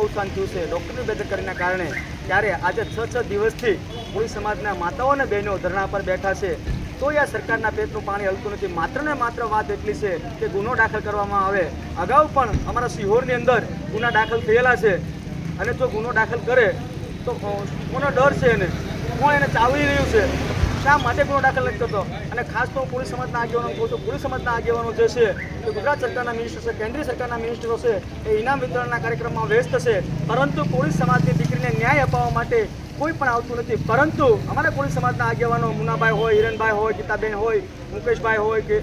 અવસાન થયું છે ડૉક્ટરની બેદરકારીના કારણે, ત્યારે આજે 6 દિવસથી કોળી સમાજના માતાઓ અને બહેનો ધરણા પર બેઠા છે. તો આ સરકારના પેટનું પાણી હલતું નથી. માત્ર ને માત્ર વાત એટલી છે કે ગુનો દાખલ કરવામાં આવે. અગાઉ પણ અમારા સિહોરની અંદર ગુના દાખલ થયેલા છે, અને જો ગુનો દાખલ કરે તો કોનો ડર છે એને, કોણ એને ચાવી રહ્યું છે, શા માટે ગુનો દાખલ નથી કરતો? અને ખાસ તો હું પોલીસ સમાજના આગેવાનો કહું છું, પોલીસ સમાજના આગેવાનો જે છે એ ગુજરાત સરકારના મિનિસ્ટર છે, કેન્દ્રીય સરકારના મિનિસ્ટરો છે, એ ઇનામ વિતરણના કાર્યક્રમમાં વ્યસ્ત છે, પરંતુ પોલીસ સમાજની દીકરીને ન્યાય અપાવવા માટે કોઈ પણ આવતું નથી. પરંતુ અમારા પોલીસ સમાજના આગેવાનો મુનાભાઈ હોય, હિરણભાઈ હોય, ગીતાબેન હોય, મુકેશભાઈ હોય કે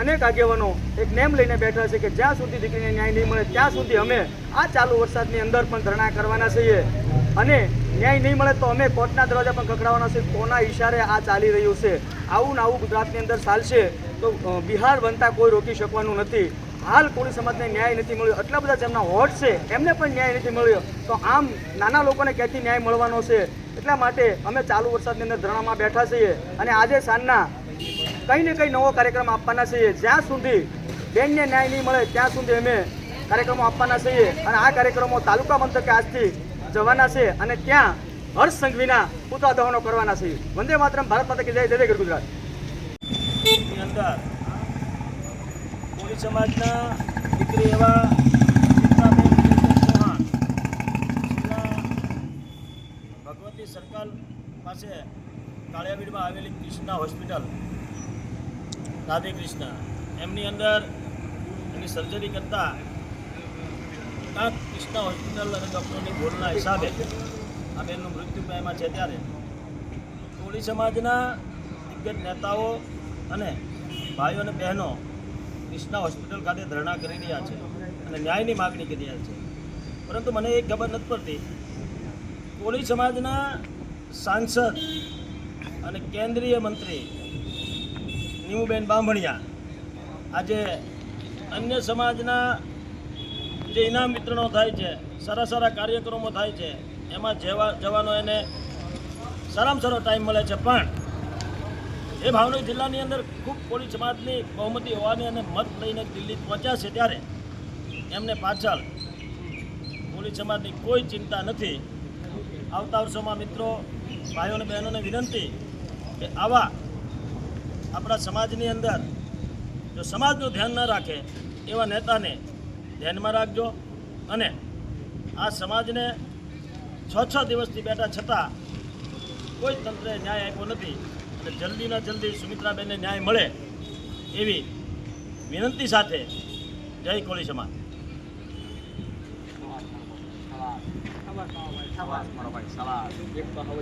અનેક આગેવાનો એક નેમ લઈને બેઠા છે કે જ્યાં સુધી દીકરીને ન્યાય નહીં મળે ત્યાં સુધી અમે આ ચાલુ વરસાદની અંદર પણ ધરણા કરવાના છીએ, અને ન્યાય નહીં મળે તો અમે કોર્ટના દરવાજા પણ ખખડાવવાના છે. કોના ઈશારે આ ચાલી રહ્યું છે? આવું ને આવું ગુજરાતની અંદર ચાલશે તો બિહાર બનતા કોઈ રોકી શકવાનું નથી. હાલ કોળી સમાજને ન્યાય નથી મળ્યો, એટલા બધા જેમના વોટ છે એમને પણ ન્યાય નથી મળ્યો, તો આમ નાના લોકોને ક્યાંથી ન્યાય મળવાનો છે? એટલા માટે અમે ચાલુ વરસાદની અંદર ધરણામાં બેઠા છીએ, અને આજે સાંજના કંઈ ને કંઈ નવો કાર્યક્રમ આપવાના છીએ. જ્યાં સુધી બેનને ન્યાય નહીં મળે ત્યાં સુધી અમે કાર્યક્રમો આપવાના છીએ, અને આ કાર્યક્રમો તાલુકા મથકે આજથી જવાના છે, અને ત્યાં હર્ષ સંઘવીના પુતળા દહનો કરવાના છે. વંદે માતરમ, ભારત માતા કી જય, જય જય ગુજરાત. કોળી સમાજના દીકરી એવા ચિત્રાબેન ચૌહાણ ભગવતી સર્કલ પાસે કાળિયાબીડમાં આવેલી કૃષ્ણા હોસ્પિટલ, રાધે કૃષ્ણ, એમની અંદર એની સર્જરી કરતાં કૃષ્ણા હોસ્પિટલ અને ડૉક્ટરની ભૂલના હિસાબે આ બેનનું મૃત્યુ પામ્યા છે. ત્યારે કોળી સમાજના દિગ્ગજ નેતાઓ અને ભાઈઓ અને બહેનો કૃષ્ણા હોસ્પિટલ ખાતે ધરણા કરી રહ્યા છે અને ન્યાયની માગણી કરી રહ્યા છે. પરંતુ મને એક ખબર નથી પડતી, કોળી સમાજના સાંસદ અને કેન્દ્રીય મંત્રી નીમુબેન બાંભણિયા આજે અન્ય સમાજના જે ઇનામ વિતરણો થાય છે, સારા સારા કાર્યક્રમો થાય છે, એમાં જવાનો એને સારામાં સારો ટાઈમ મળે છે, પણ એ ભાવનગર જિલ્લાની અંદર ખૂબ કોળી સમાજની બહુમતી હોવાની અને મત લઈને દિલ્હી પહોંચ્યા છે, ત્યારે એમને પાછળ કોળી સમાજની કોઈ ચિંતા નથી. આવતા વર્ષોમાં મિત્રો, ભાઈઓ અને બહેનોને વિનંતી કે આવા આપણા સમાજની અંદર જો સમાજનું ધ્યાન ન રાખે એવા નેતાને ધ્યાનમાં રાખજો, અને આ સમાજને 6 દિવસથી બેઠા છતાં કોઈ તંત્રે ન્યાય આપ્યો નથી, અને જલ્દીના જલ્દી સુમિત્રાબેનને ન્યાય મળે એવી વિનંતી સાથે જય કોળી સમાજ. એક તો હવે